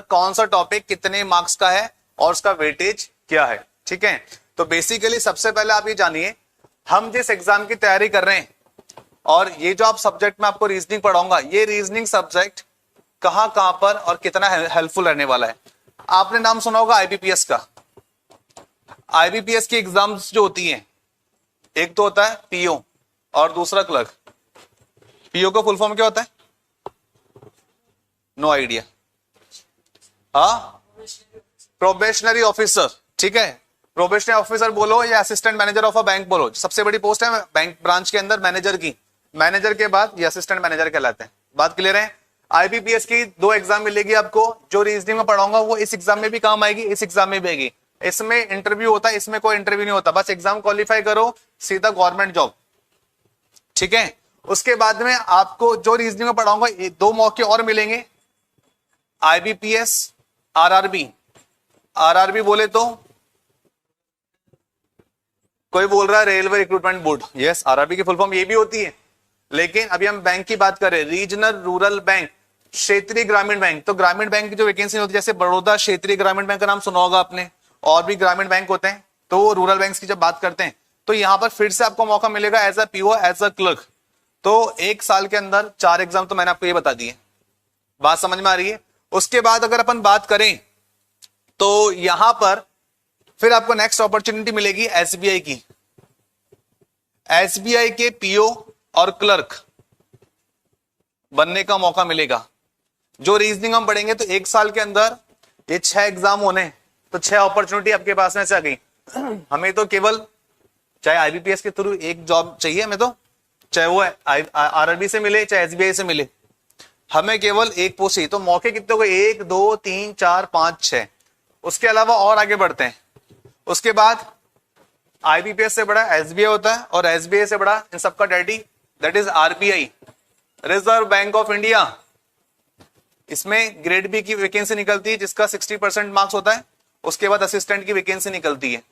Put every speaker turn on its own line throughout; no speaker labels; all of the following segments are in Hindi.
कौन सा टॉपिक कितने मार्क्स का है और उसका वेटेज क्या है। ठीक है, तो बेसिकली सबसे पहले आप ये जानिए, हम जिस एग्जाम की तैयारी कर रहे हैं और ये जो आप सब्जेक्ट में आपको रीजनिंग पढ़ाऊंगा, ये रीजनिंग सब्जेक्ट कहां कहां पर और कितना हेल्पफुल रहने वाला है। आपने नाम सुना होगा आईबीपीएस का। आईबीपीएस की एग्जाम्स जो होती हैं, एक तो होता है पीओ और दूसरा क्लर्क। पीओ का फुल फॉर्म क्या होता है? No idea. हाँ, प्रोबेशनरी ऑफिसर। ठीक है, प्रोबेशनरी ऑफिसर बोलो या assistant manager of a bank बोलो, सबसे बड़ी पोस्ट है बैंक ब्रांच के अंदर मैनेजर की। मैनेजर के बाद ये असिस्टेंट मैनेजर कहलाते हैं। बात क्लियर है? आईबीपीएस की 2 एग्जाम मिलेगी आपको। जो रीजनिंग में पढ़ाऊंगा वो इस एग्जाम में भी काम आएगी, इस एग्जाम में भी आएगी। इसमें इंटरव्यू होता है, इसमें कोई इंटरव्यू नहीं होता, बस एग्जाम क्वालिफाई करो, सीधा गवर्नमेंट जॉब। ठीक है, उसके बाद में आपको जो रीजनिंग में पढ़ाऊंगा 2 मौके और मिलेंगे, आईबीपीएस, आरआरबी। आरआरबी बोले तो कोई बोल रहा है railway recruitment board, yes, RRB की फुल फॉर्म ये भी होती है। लेकिन अभी हम बैंक की बात कर रहे हैं, रीजनल रूरल बैंक, क्षेत्रीय ग्रामीण बैंक। तो ग्रामीण बैंक की जो वैकेंसी होती है, जैसे बड़ौदा क्षेत्रीय ग्रामीण बैंक का नाम सुना होगा आपने, और भी ग्रामीण बैंक होते हैं, तो वो रूरल बैंक की जब बात करते हैं तो यहां पर फिर से आपको मौका मिलेगा as a PO, as a clerk. तो 1 साल के अंदर 4 एग्जाम तो मैंने आपको ये बता दिए। बात समझ में आ रही है? उसके बाद अगर अपन बात करें तो यहां पर फिर आपको नेक्स्ट अपॉर्चुनिटी मिलेगी एसबीआई की। एसबीआई के पीओ और क्लर्क बनने का मौका मिलेगा। जो रीजनिंग हम पढ़ेंगे तो 1 साल के अंदर ये 6 एग्जाम होने, तो 6 अपॉर्चुनिटी आपके पास में से आ गई। हमें तो केवल चाहे आईबीपीएस के थ्रू एक जॉब चाहिए, हमें तो चाहे वो आरआरबी से मिले चाहे एसबीआई से मिले, हमें केवल एक पोस्ट चाहिए। तो मौके कितने हो गए? 1 2 3 4 5 6। उसके अलावा और आगे बढ़ते हैं। उसके बाद आईबीपीएस से बड़ा एसबीआई होता है, और एसबीआई से बड़ा इन सबका daddy, that is RBI, reserve bank of India. इसमें ग्रेड बी की वैकेंसी निकलती है जिसका 60% मार्क्स होता है। उसके बाद असिस्टेंट की वैकेंसी निकलती है।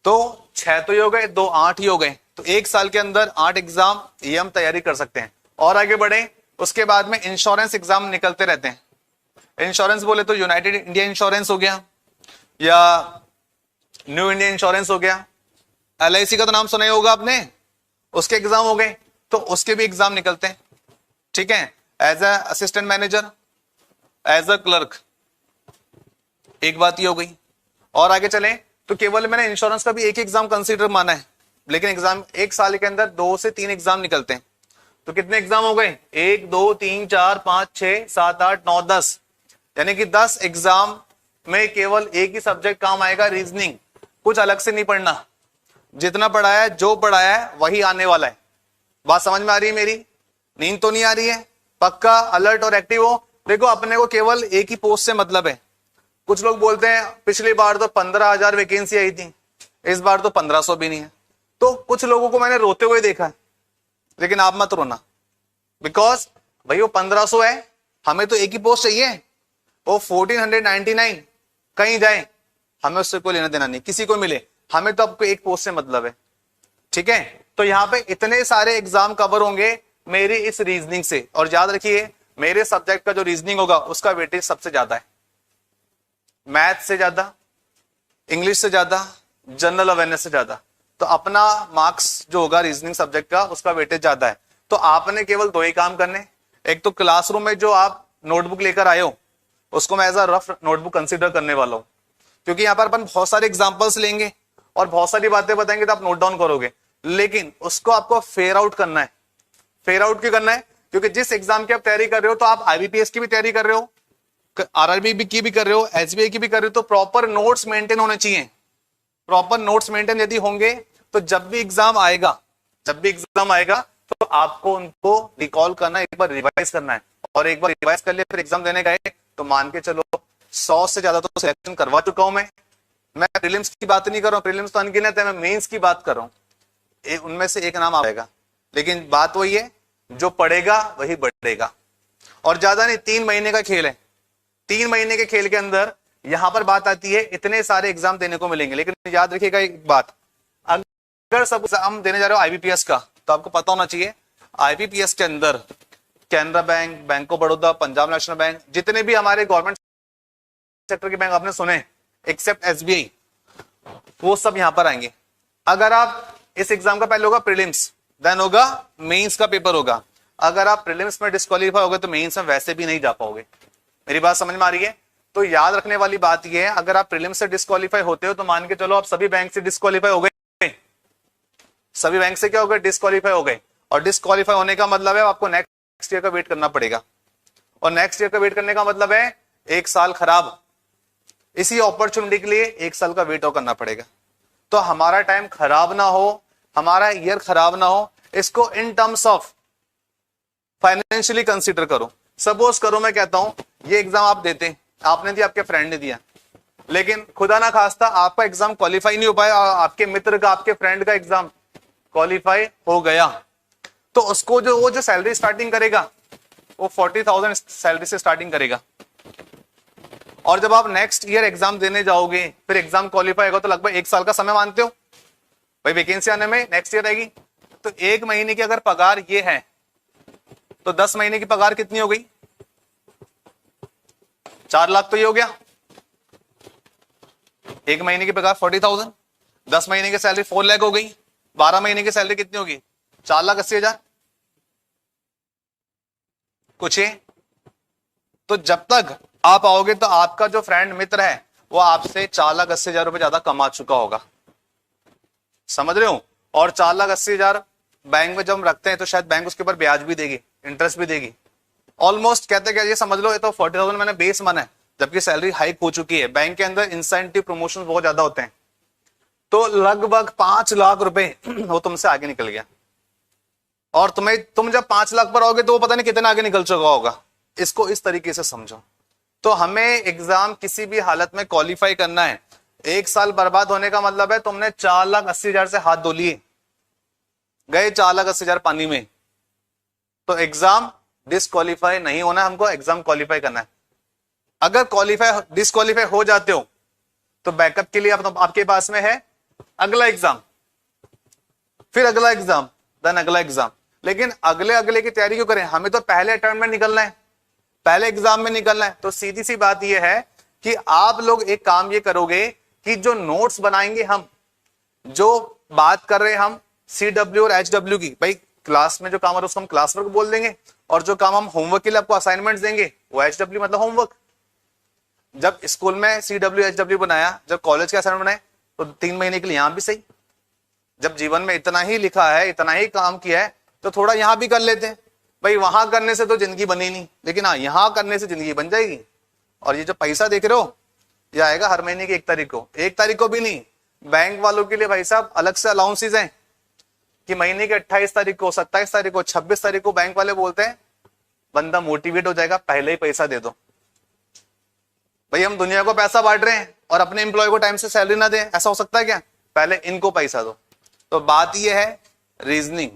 तो 6 तो ही हो गए, 2 8 ही हो गए। तो 1 साल के अंदर 8 एग्जाम ये हम तैयारी कर सकते हैं। और आगे बढ़े, उसके बाद में इंश्योरेंस एग्जाम निकलते रहते हैं। इंश्योरेंस बोले तो यूनाइटेड इंडिया इंश्योरेंस हो गया, या न्यू इंडिया इंश्योरेंस हो गया। एलआईसी का तो नाम सुना ही होगा आपने, उसके एग्जाम हो गए, तो उसके भी एग्जाम निकलते हैं। ठीक है, as a assistant manager, as a clerk, एक बात ये हो गई। और आगे चले तो केवल मैंने इंश्योरेंस का भी एक एग्जाम कंसीडर माना है, लेकिन एग्जाम 1 साल के अंदर 2 से 3 एग्जाम निकलते हैं। तो कितने एग्जाम हो गए? 1 2 3 4 5 6 7 8 9 10, यानी कि 10 एग्जाम में केवल एक ही सब्जेक्ट काम आएगा, रीजनिंग। कुछ अलग से नहीं पढ़ना, जितना पढ़ाया है, जो पढ़ाया है वही आने वाला है। बात समझ में आ रही है मेरी? नींद तो नहीं आ रही है? पक्का अलर्ट और एक्टिव हो। देखो, अपने को केवल एक ही पोस्ट से मतलब है। कुछ लोग बोलते हैं पिछली बार तो 15,000 वैकेंसी आई थी, इस बार तो 1500 भी नहीं है। तो कुछ लोगों को मैंने रोते हुए देखा है, लेकिन आप मत रोना, बिकॉज भाई वो 1500 है, हमें तो एक ही पोस्ट चाहिए। वो 1499 कहीं जाए, हमें उससे कोई लेना देना नहीं, किसी को मिले, हमें तो आपको एक पोस्ट से मतलब है। ठीक है, तो यहां पे इतने सारे एग्जाम कवर होंगे मेरी इस रीजनिंग से। और याद रखिए, मेरे सब्जेक्ट का जो रीजनिंग होगा उसका वेटेज सबसे ज्यादा है। मैथ से ज्यादा, इंग्लिश से ज्यादा, जनरल अवेयरनेस से ज्यादा। तो अपना मार्क्स जो होगा रीजनिंग सब्जेक्ट का, उसका वेटेज ज्यादा है। तो आपने केवल 2 ही काम करने। एक तो क्लासरूम में जो आप नोटबुक लेकर आए हो, उसको मैं as a rough notebook consider करने वाला हूं, क्योंकि यहां पर अपन बहुत सारे एग्जांपल्स लेंगे और बहुत सारी बातें बताएंगे तो आप नोट डाउन करोगे, लेकिन उसको आपको फेयर आउट करना है। फेयर आउट क्यों करना है? क्योंकि जिस एग्जाम की आप तैयारी कर रहे हो, तो आप आईबीपीएस की भी तैयारी कर रहे हो, आरआरबी की भी कर रहे हो, एसबीआई की भी कर रहे हो, तो प्रॉपर नोट्स मेंटेन होने चाहिए। प्रॉपर नोट्स मेंटेन यदि होंगे तो जब भी एग्जाम आएगा, तो आपको उनको रिकॉल करना, एक बार रिवाइज करना है। और एक बार रिवाइज कर लिया, फिर एग्जाम देने गए तो मान के चलो 100 से ज्यादा तो सिलेक्शन करवा चुका हूं मैं प्रीलिम्स की बात नहीं कर रहा हूं, प्रीलिम्स तो अनगिनत है, मैं मेंस की बात कर रहा हूं। उनमें से एक नाम आएगा, लेकिन बात वही है, जो पढ़ेगा वही बढ़ेगा। और ज्यादा नहीं, 3 महीने का खेल है। 3 महीने के खेल के अंदर यहां पर बात आती है, इतने सारे एग्जाम देने को मिलेंगे। लेकिन याद रखिएगा एक बात, अगर सब एग्जाम देने जा रहे हो आईबीपीएस का, तो आपको पता होना चाहिए आईबीपीएस के अंदर Canara bank, bank of Baroda, Punjab national bank, जितने भी हमारे गवर्नमेंट सेक्टर के बैंक आपने सुने एक्सेप्ट एसबीआई, वो सब यहां पर आएंगे। अगर आप इस एग्जाम का पहले होगा प्रीलिम्स, देन होगा मेंस का पेपर होगा। अगर आप प्रीलिम्स में डिस्क्वालीफाई हो गए तो मेंस में वैसे भी नहीं जा पाओगे। मेरी बात समझ में आ रही है? तो याद रखने वाली बात यह है, अगर आप प्रीलिम्स से डिस्क्वालीफाई होते हो तो मान के चलो आप सभी बैंक से डिस्क्वालीफाई हो गए, सभी बैंक से क्या हो गए, डिस्क्वालीफाई हो गए। और डिस्क्वालीफाई होने का मतलब है आपको नेक्स्ट ईयर का वेट करना पड़ेगा, और नेक्स्ट ईयर का वेट करने का मतलब है 1 साल खराब। इसी अपॉर्चुनिटी के लिए 1 साल का वेट और करना पड़ेगा। तो हमारा टाइम खराब ना हो, हमारा ईयर खराब ना हो, इसको in terms of financially consider करो। सपोज करो मैं कहता हूं ये एग्जाम आप देते, आपने दिया, आपके फ्रेंड ने दिया, लेकिन खुदा ना खास्ता आपका एग्जाम क्वालिफाई नहीं हो पाया, आपके मित्र का, आपके फ्रेंड का एग्जाम क्वालिफाई हो गया, तो उसको वो जो सैलरी स्टार्टिंग करेगा वो 40,000 सैलरी से स्टार्टिंग करेगा। और जब आप नेक्स्ट ईयर एग्जाम देने जाओगे, फिर एग्जाम क्वालिफाई होगा, तो लगभग 1 साल का समय मानते हो भाई वैकेंसी आने में, नेक्स्ट ईयर आएगी। तो 1 महीने की अगर पगार ये है तो 10 महीने की पगार कितनी हो गई? 4 लाख तो ये हो गया। 1 महीने की पगार 40,000, 10 महीने की सैलरी 4 लाख हो गई, 12 महीने की सैलरी कितनी होगी? 4,80,000 कुछ है। तो जब तक आप आओगे तो आपका जो फ्रेंड मित्र है वो आपसे 4,80,000 रुपए ज्यादा कमा चुका होगा, समझ रहे हो? और 4,80,000 बैंक में जब हम रखते हैं तो शायद बैंक उसके ऊपर ब्याज भी देगी, इंटरेस्ट भी देगी। ऑलमोस्ट कहते क्या, ये समझ लो ये तो 40,000 मैंने बेस माना है, जबकि सैलरी हाइक हो चुकी है। बैंक के अंदर इंसेंटिव प्रमोशन बहुत ज्यादा होते हैं, तो लगभग 5 लाख रुपए वो तुमसे आगे निकल गया। और तुम जब 5 लाख पर आओगे तो वो पता नहीं कितना आगे निकल चुका होगा। इसको इस तरीके से समझो। तो हमें एग्जाम किसी भी हालत में क्वालिफाई करना है। 1 साल बर्बाद होने का मतलब है तुमने 4,80,000 से हाथ धो लिए, गए 4,80,000 पानी में। तो एग्जाम डिस्क्वालीफाई नहीं होना, हमको एग्जाम क्वालिफाई करना है। अगर डिस्क्वालीफाई हो जाते हो तो बैकअप के लिए आपके पास में है अगला एग्जाम, फिर अगला एग्जाम, देन अगला एग्जाम। लेकिन अगले की तैयारी क्यों करें? हमें तो पहले अटेम्प्ट में निकलना है, पहले एग्जाम में निकलना है। तो सीधी सी बात यह है कि आप लोग एक काम ये करोगे कि जो नोट्स बनाएंगे हम, जो बात कर रहे हैं हम CW और HW की, भाई क्लास में जो काम है उसको हम क्लास वर्क बोल देंगे, और जो काम हम होमवर्क के लिए आपको असाइनमेंट्स देंगे वो HW मतलब होमवर्क। जब स्कूल में CW HW बनाया, जब कॉलेज के असाइनमेंट बनाए तो 3 महीने के लिए यहां भी सही। जब जीवन में इतना ही लिखा है, इतना ही काम किया है, तो थोड़ा यहां भी कर लेते हैं। भाई वहां करने से तो जिंदगी बनी नहीं, लेकिन हाँ यहां करने से जिंदगी बन जाएगी। और ये जो पैसा देख रहे हो ये आएगा हर महीने की 1 तारीख को। 1 तारीख को भी नहीं, बैंक वालों के लिए भाई साहब अलग से अलाउंसेस हैं कि महीने के 28 तारीख को, 27 तारीख को, 26 तारीख को बैंक वाले बोलते हैं बंदा मोटिवेट हो जाएगा, पहले ही पैसा दे दो। भाई हम दुनिया को पैसा बांट रहे हैं और अपने एम्प्लॉय को टाइम से सैलरी ना दें, ऐसा हो सकता है क्या? पहले इनको पैसा दो। तो बात यह है रीजनिंग,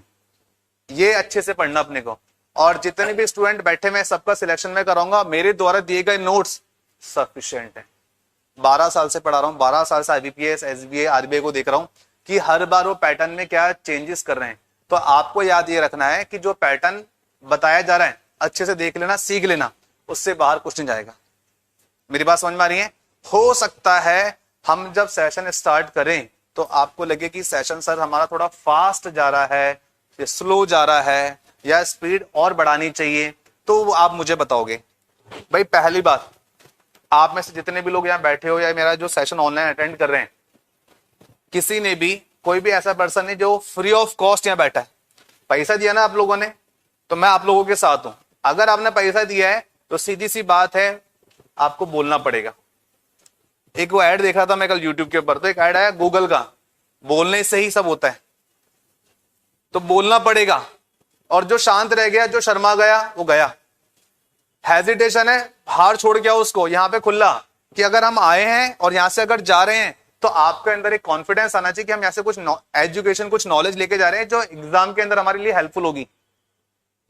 ये अच्छे से पढ़ना अपने को। और जितने भी स्टूडेंट बैठे मैं सबका सिलेक्शन में कराऊंगा। मेरे द्वारा दिए गए नोट्स सफिशिएंट है। 12 साल से पढ़ा रहा हूं, 12 साल से IBPS, SBA, RBI को देख रहा हूं कि हर बार वो पैटर्न में क्या चेंजेस कर रहे हैं। तो आपको याद ये रखना है कि जो पैटर्न बताया जा रहा है अच्छे से देख लेना, सीख लेना, उससे बाहर कुछ नहीं जाएगा। मेरी बात समझ में आ रही है? हो सकता है हम जब सेशन स्टार्ट करें तो आपको लगे कि सेशन सर हमारा थोड़ा फास्ट जा रहा है या स्लो जा रहा है या स्पीड और बढ़ानी चाहिए, तो आप मुझे बताओगे। भाई पहली बात, आप में से जितने भी लोग यहाँ बैठे हो या मेरा जो सेशन ऑनलाइन अटेंड कर रहे हैं, किसी ने भी, कोई भी ऐसा पर्सन नहीं जो फ्री ऑफ कॉस्ट यहाँ बैठा है। पैसा दिया ना आप लोगों ने, तो मैं आप लोगों के साथ हूं। अगर आपने पैसा दिया है तो सीधी सी बात है आपको बोलना पड़ेगा। एक वो ऐड देख रहा था मैं कल YouTube के ऊपर, तो एक ऐड आया गूगल का, बोलने से ही सब होता है, तो बोलना पड़ेगा। और जो शांत रह गया, जो शर्मा गया, वो गया। हेजिटेशन है, बाहर छोड़ के आओ उसको, यहां पे खुला कि अगर हम आए हैं और यहां से अगर जा रहे हैं तो आपके अंदर एक कॉन्फिडेंस आना चाहिए कि हम यहां से कुछ एजुकेशन, कुछ नॉलेज लेके जा रहे हैं जो एग्जाम के अंदर हमारे लिए हेल्पफुल होगी।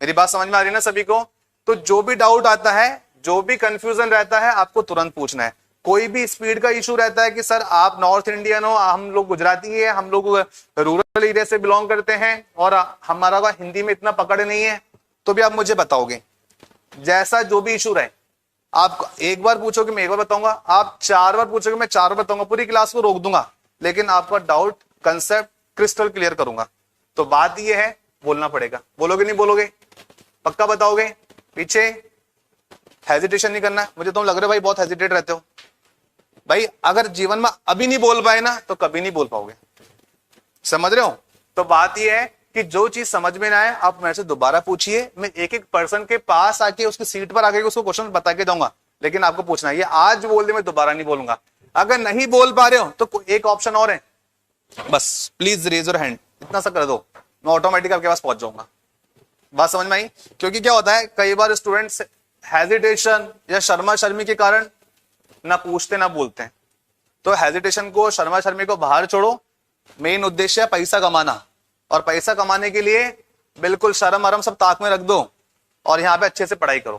मेरी बात समझ में आ रही है ना सभी को? तो जो भी डाउट आता है, जो भी कंफ्यूजन रहता है, आपको तुरंत पूछना है। कोई भी स्पीड का इशू रहता है कि सर आप नॉर्थ इंडियन हो, हम लोग गुजराती है, हम लोग रूरल एरिया से बिलोंग करते हैं और हमारा हिंदी में इतना पकड़ नहीं है, तो भी आप मुझे बताओगे। जैसा जो भी इशू रहे, आप एक बार पूछोगे मैं एक बार बताऊंगा, आप 4 बार पूछोगे मैं 4 बार बताऊंगा, पूरी क्लास को रोक दूंगा, लेकिन आपका डाउट कंसेप्ट क्रिस्टल क्लियर करूंगा। तो बात यह है, बोलना पड़ेगा। बोलोगे नहीं बोलोगे? पक्का बताओगे? पीछे हेजिटेशन नहीं करना। मुझे तुम लग रहे हो भाई बहुत हेजिटेट रहते हो। भाई अगर जीवन में अभी नहीं बोल पाए ना तो कभी नहीं बोल पाओगे, समझ रहे हो? तो बात यह है कि जो चीज समझ में ना आए आप मेरे से दोबारा पूछिए, मैं एक एक पर्सन के पास आके उसकी सीट पर आके उसको क्वेश्चन बता के दूंगा, लेकिन आपको पूछना है। ये आज बोल दे मैं दोबारा नहीं बोलूंगा। अगर नहीं बोल पा रहे हो तो एक ऑप्शन और है, बस प्लीज रेज योर हैंड, इतना सा कर दो, मैं ऑटोमेटिक आपके पास पहुंच जाऊंगा। बात समझ में आई? क्योंकि क्या होता है कई बार स्टूडेंट्स हेजिटेशन या शर्मा शर्मी के कारण ना पूछते ना बोलते हैं। तो हेजिटेशन को, शर्मा शर्मी को बाहर छोड़ो। मेन उद्देश्य है पैसा कमाना, और पैसा कमाने के लिए बिल्कुल शर्म अरम सब ताक में रख दो और यहाँ पे अच्छे से पढ़ाई करो।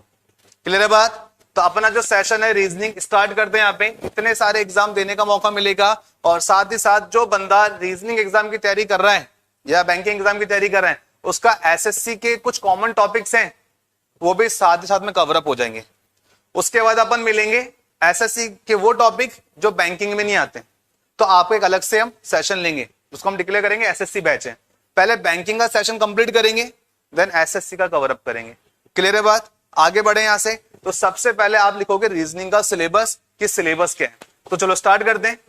क्लियर है बात? तो अपना जो सेशन है रीजनिंग स्टार्ट करते हैं। यहाँ पे इतने सारे एग्जाम देने का मौका मिलेगा, और साथ ही साथ जो बंदा रीजनिंग एग्जाम की तैयारी कर रहा है या बैंकिंग एग्जाम की तैयारी कर रहे हैं, उसका एसएससी के कुछ कॉमन टॉपिक्स हैं वो भी साथ ही साथ में कवर अप हो जाएंगे। उसके बाद अपन मिलेंगे एसएससी के वो टॉपिक जो बैंकिंग में नहीं आते, तो आपको एक अलग से हम सेशन लेंगे, उसको हम डिक्लेयर करेंगे एसएससी बैच है। पहले बैंकिंग का सेशन कंप्लीट करेंगे, देन एसएससी का कवर अप करेंगे। क्लियर है बात? आगे बढ़े यहां से। तो सबसे पहले आप लिखोगे रीजनिंग का सिलेबस, कि सिलेबस क्या है। तो चलो स्टार्ट करते हैं।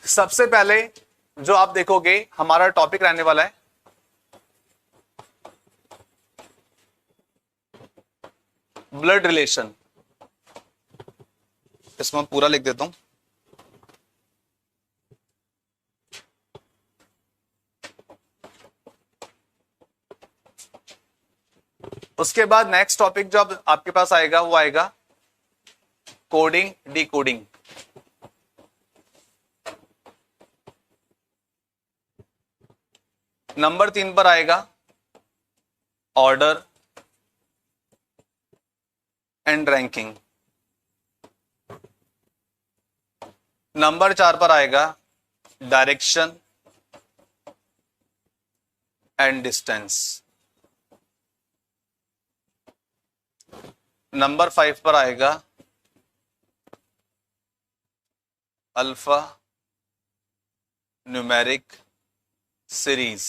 सबसे पहले जो आप देखोगे हमारा टॉपिक रहने वाला है ब्लड रिलेशन। इसमें मैं पूरा लिख देता हूं। उसके बाद नेक्स्ट टॉपिक जो आपके पास आएगा वो आएगा कोडिंग डिकोडिंग। नंबर 3 पर आएगा ऑर्डर एंड रैंकिंग। नंबर 4 पर आएगा डायरेक्शन एंड डिस्टेंस। नंबर 5 पर आएगा अल्फा न्यूमेरिक सीरीज।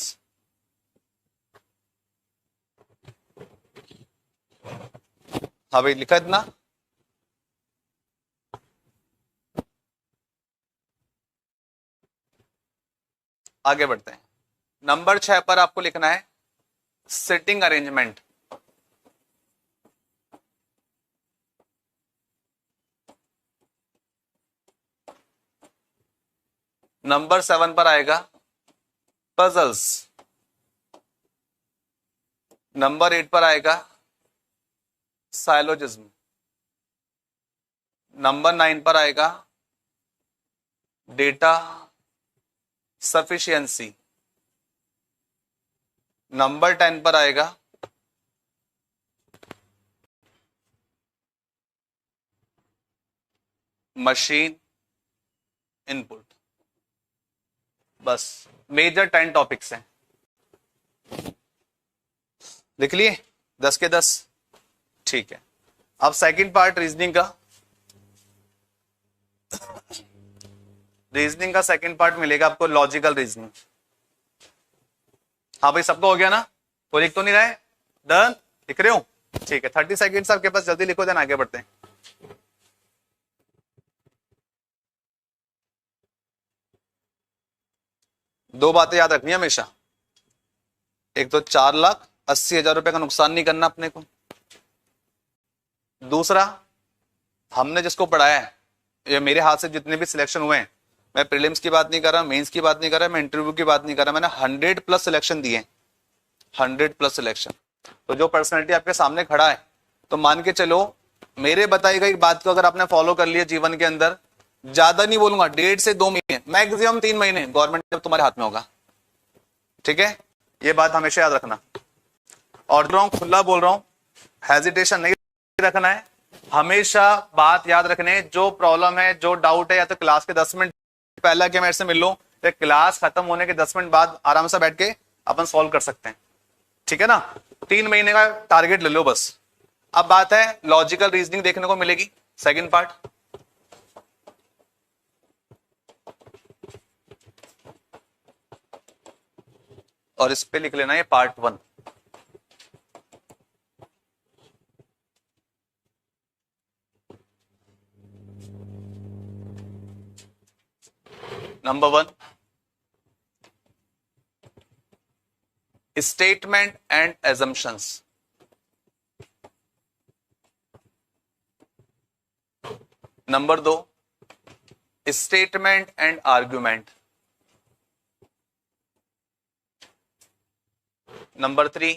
हाँ भाई लिखा इतना। आगे बढ़ते हैं। नंबर 6 पर आपको लिखना है सिटिंग अरेंजमेंट। नंबर 7 पर आएगा पजल्स। नंबर 8 पर आएगा साइलोजिज्म। नंबर 9 पर आएगा डेटा सफिशिएंसी। नंबर 10 पर आएगा मशीन इनपुट। बस मेजर 10 टॉपिक्स हैं, लिख लिए 10 के 10। ठीक है, अब सेकंड पार्ट रीजनिंग का। रीजनिंग का सेकंड पार्ट मिलेगा आपको लॉजिकल रीजनिंग। हाँ भाई सबको हो गया ना? कोई लिख तो नहीं रहा है? डन? लिख रहे हो? ठीक है, 30 सेकेंड्स आपके पास, जल्दी लिखो देन आगे बढ़ते हैं। दो बातें याद रखनी है हमेशा। एक तो 4,80,000 रुपए का नुकसान नहीं करना अपने को। दूसरा, हमने जिसको पढ़ाया है, ये मेरे हाथ से जितने भी सिलेक्शन हुए हैं, मैं प्रीलिम्स की बात नहीं कर रहा, मेंस की बात नहीं कर रहा, मैं इंटरव्यू की बात नहीं कर रहा, मैंने 100+ सिलेक्शन दिए, 100+ सिलेक्शन। तो जो पर्सनैलिटी आपके सामने खड़ा है, तो मान के चलो मेरे बताई गई बात को अगर आपने फॉलो कर लिया जीवन के अंदर, ज्यादा नहीं बोलूंगा, 1.5 से 2 महीने, मैक्सिमम 3 महीने, गवर्नमेंट जब तुम्हारे हाथ में होगा। ठीक है, ये बात हमेशा याद रखना। और खुला बोल रहा हूं, हेजिटेशन नहीं रखना है, हमेशा बात याद रखने। जो प्रॉब्लम है, जो डाउट है, या तो क्लास के 10 मिनट पहले के मेरे से मिल लो, तो क्लास खत्म होने के 10 मिनट बाद आराम से बैठ के अपन सॉल्व कर सकते हैं, ठीक है ना। 3 महीने का टारगेट ले लो बस। अब बात है लॉजिकल रीजनिंग देखने को मिलेगी, सेकंड पार्ट। और इस पे लिख लेना ये part 1। Number 1, statement and assumptions। Number 2, statement and argument. Number 3,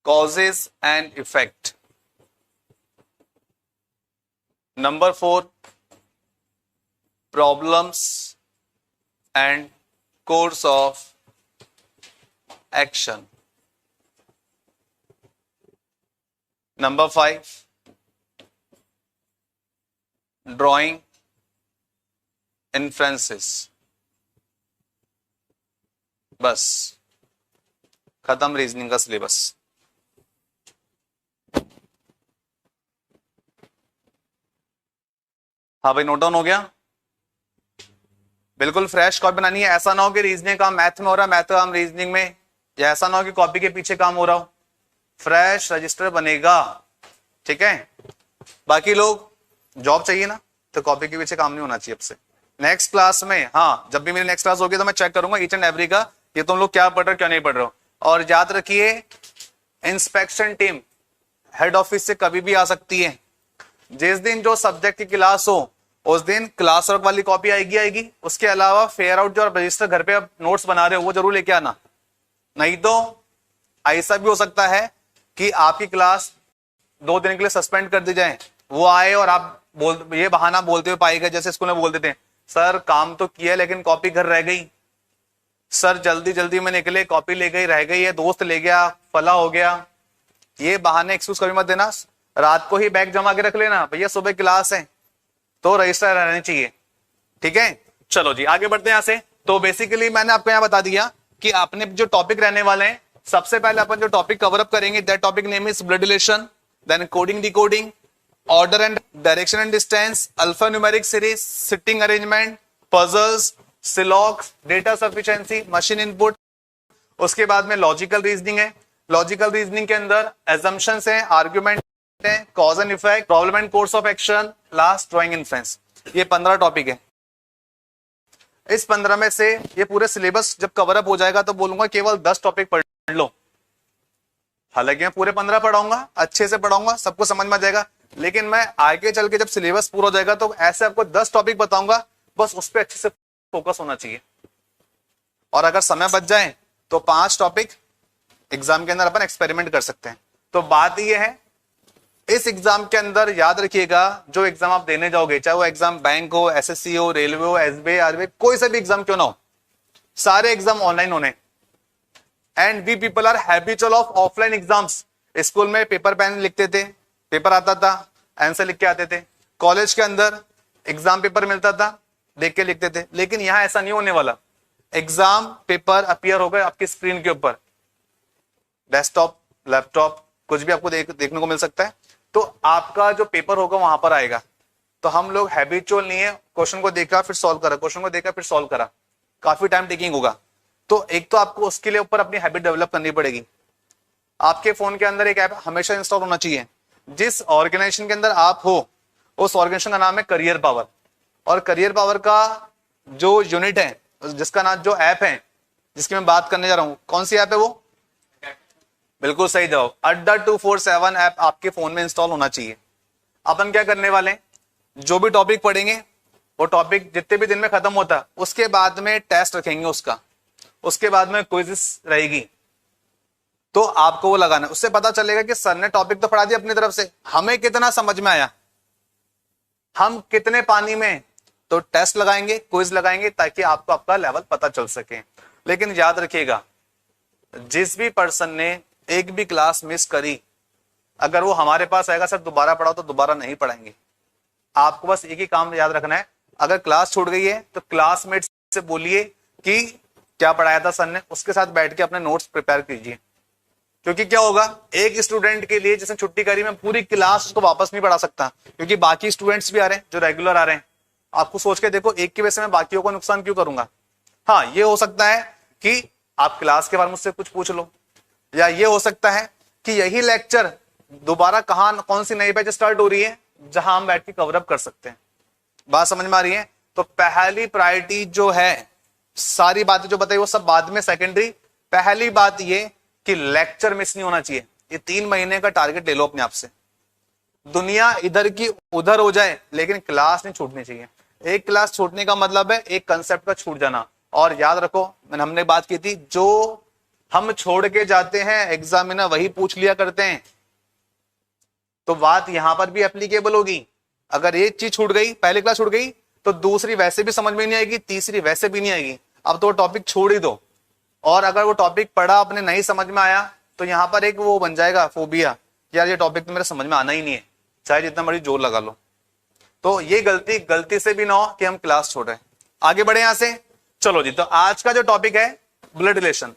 causes and effect। Number 4, problems and course of action। Number 5, drawing inferences। बस खत्म रीजनिंग का सिलेबस। हाँ भाई, नोट डाउन हो गया। बिल्कुल फ्रेश कॉपी बनानी है। ऐसा ना हो कि रीजनिंग काम मैथ में हो रहा है, मैथ का काम रीजनिंग में, या ऐसा ना हो कि कॉपी के पीछे काम हो रहा हो। फ्रेश रजिस्टर बनेगा, ठीक है। बाकी लोग जॉब चाहिए ना, तो कॉपी के पीछे काम नहीं होना चाहिए अब से। नेक्स्ट क्लास में, हाँ जब भी मेरी नेक्स्ट क्लास होगी तो मैं चेक करूंगा ईच एंड एवरी का, ये तुम लोग क्या पढ़ रहे हो क्या नहीं पढ़ रहे हो। और याद रखिए, इंस्पेक्शन टीम हेड ऑफिस से कभी भी आ सकती है। जिस दिन जो सब्जेक्ट की क्लास हो उस दिन क्लास वर्क वाली कॉपी आएगी। उसके अलावा फेयर आउट जो आप रजिस्टर घर पे आप नोट्स बना रहे हो वो जरूर लेके आना। नहीं तो ऐसा भी हो सकता है कि आपकी क्लास 2 दिन के लिए सस्पेंड कर दी जाए, वो आए और आप ये बहाना बोलते हुए पाएगा, जैसे स्कूल में बोलते थे, सर काम तो किया लेकिन कॉपी घर रह गई, सर जल्दी जल्दी में निकले कॉपी ले गई, रह गई है, दोस्त ले गया, फला हो गया। ये बहाने एक्सक्यूज कभी मत देना। रात को ही बैग जमा के रख लेना, भैया सुबह क्लास है, तो रजिस्टर रहने चाहिए, ठीक है। चलो जी आगे बढ़ते हैं यहां से। तो बेसिकली मैंने आपको यहां बता दिया कि आपने जो टॉपिक रहने वाले हैं, सबसे पहले अपन जो टॉपिक कवर अप करेंगे, that topic name is blood relation, then coding decoding, order and direction and distance, alpha numeric series, sitting arrangement, puzzles, syllogism, data sufficiency, machine input. उसके बाद में लॉजिकल रीजनिंग है। लॉजिकल रीजनिंग के अंदर एजम्पशंस हैं, आर्ग्यूमेंट है, cause and effect, problem and course of action, last drawing influence. ये 15 टॉपिक है। इस 15 में से ये पूरे सिलेबस जब कवर अप हो जाएगा तो बोलूंगा केवल 10 टॉपिक पढ़ लो। हालांकि मैं पूरे 15 पढ़ाऊंगा, अच्छे से पढ़ाऊंगा, सबको समझ में आ जाएगा, लेकिन मैं आगे चल के जब सिलेबस पूरा हो जाएगा तो ऐसे आपको 10 टॉपिक बताऊंगा, बस उस पर अच्छे से फोकस होना चाहिए। और अगर समय बच जाए तो 5 टॉपिक एग्जाम के अंदर अपन एक्सपेरिमेंट कर सकते हैं। तो बात यह है, इस एग्जाम के अंदर याद रखिएगा, जो एग्जाम आप देने जाओगे, चाहे वो एग्जाम बैंक हो, एसएससी हो, रेलवे हो, एसबीआई, आरबीआई, कोई सा भी एग्जाम क्यों ना हो, सारे एग्जाम ऑनलाइन होने। And we people are habitual of offline exams. School में पेपर पेन लिखते थे, पेपर आता था, आंसर लिख के आते थे। कॉलेज के अंदर एग्जाम पेपर मिलता था, देख के लिखते थे। लेकिन यहां ऐसा नहीं होने वाला। एग्जाम पेपर अपीयर होगा आपकी स्क्रीन के ऊपर, डेस्कटॉप, लैपटॉप, कुछ भी आपको देखने को मिल सकता है। तो आपका जो पेपर होगा वहां पर आएगा। तो हम लोग हैबिचुअल नहीं है, क्वेश्चन को देखा फिर सॉल्व करा, क्वेश्चन को देखा फिर सॉल्व करा, काफी टाइम टेकिंग होगा। तो एक तो आपको उसके लिए ऊपर अपनी हैबिट डेवलप करनी पड़ेगी। आपके फोन के अंदर एक ऐप हमेशा इंस्टॉल होना चाहिए। जिस ऑर्गेनाइजेशन के अंदर आप हो उस ऑर्गेनाइजेशन का नाम है करियर पावर। और करियर पावर का जो यूनिट है, जिसका नाम, जो ऐप है जिसकी मैं बात करने जा रहा हूं, कौन सी ऐप है वो? बिल्कुल सही जवाब, अड्डा 247 ऐप आपके फोन में इंस्टॉल होना चाहिए। अपन क्या करने वाले हैं, जो भी टॉपिक पढ़ेंगे वो टॉपिक जितने भी दिन में खत्म होता है उसके बाद में टेस्ट रखेंगे उसका, उसके बाद में क्विज़ रहेगी, तो आपको वो लगाना है। उससे पता चलेगा कि सर ने टॉपिक तो पढ़ा दिया अपनी तरफ से, हमें कितना समझ में आया, हम कितने पानी में। तो टेस्ट लगाएंगे, क्विज लगाएंगे, ताकि आपको आपका लेवल पता चल सके। लेकिन याद रखिएगा, जिस भी पर्सन ने एक भी क्लास मिस करी, अगर वो हमारे पास आएगा सर दोबारा पढ़ाओ, तो दोबारा नहीं पढ़ाएंगे। आपको बस एक ही काम याद रखना है, अगर क्लास छूट गई है तो क्लासमेट से बोलिए कि क्या पढ़ाया था सर ने, उसके साथ बैठ के अपने नोट्स प्रिपेयर कीजिए। क्योंकि क्या होगा, एक स्टूडेंट के लिए जिसने छुट्टी करी, मैं पूरी क्लास को वापस नहीं पढ़ा सकता, क्योंकि बाकी स्टूडेंट्स भी आ रहे हैं जो रेगुलर आ रहे हैं। आपको सोच के देखो, एक की वजह से मैं बाकियों को नुकसान क्यों करूंगा। हाँ, ये हो सकता है कि आप क्लास के बारे में मुझसे कुछ पूछ लो, या ये हो सकता है कि यही लेक्चर दोबारा कहां, कौन सी नई बैच स्टार्ट हो रही है जहां हम बैठ के कवर अप कर सकते हैं। बात समझ में आ रही है? तो पहली प्रायोरिटी जो है, सारी बातें जो बताई वो सब बाद में सेकेंडरी। पहली बात ये कि लेक्चर मिस नहीं होना चाहिए। ये 3 महीने का टारगेट ले लो अपने आप से। दुनिया इधर की उधर हो जाए लेकिन क्लास नहीं छूटनी चाहिए। एक क्लास छूटने का मतलब है एक कंसेप्ट का छूट जाना। और याद रखो, हमने बात की थी, जो हम छोड़ के जाते हैं एग्जामिनर वही पूछ लिया करते हैं। तो बात यहां पर भी एप्लीकेबल होगी। अगर एक चीज छूट गई, पहली क्लास छूट गई, तो दूसरी वैसे भी समझ में नहीं आएगी, तीसरी वैसे भी नहीं आएगी। अब तो वो टॉपिक छोड़ ही दो। और अगर वो टॉपिक पढ़ा अपने नहीं समझ में आया तो यहां पर एक वो बन जाएगा फोबिया, यार ये टॉपिक तो मेरे समझ में आना ही नहीं है, चाहे जितना बड़ी जोर लगा लो। तो ये गलती से भी ना हो कि हम क्लास छोड़ रहे हैं। आगे बढ़े यहां से, चलो जी। तो आज का जो टॉपिक है ब्लड रिलेशन।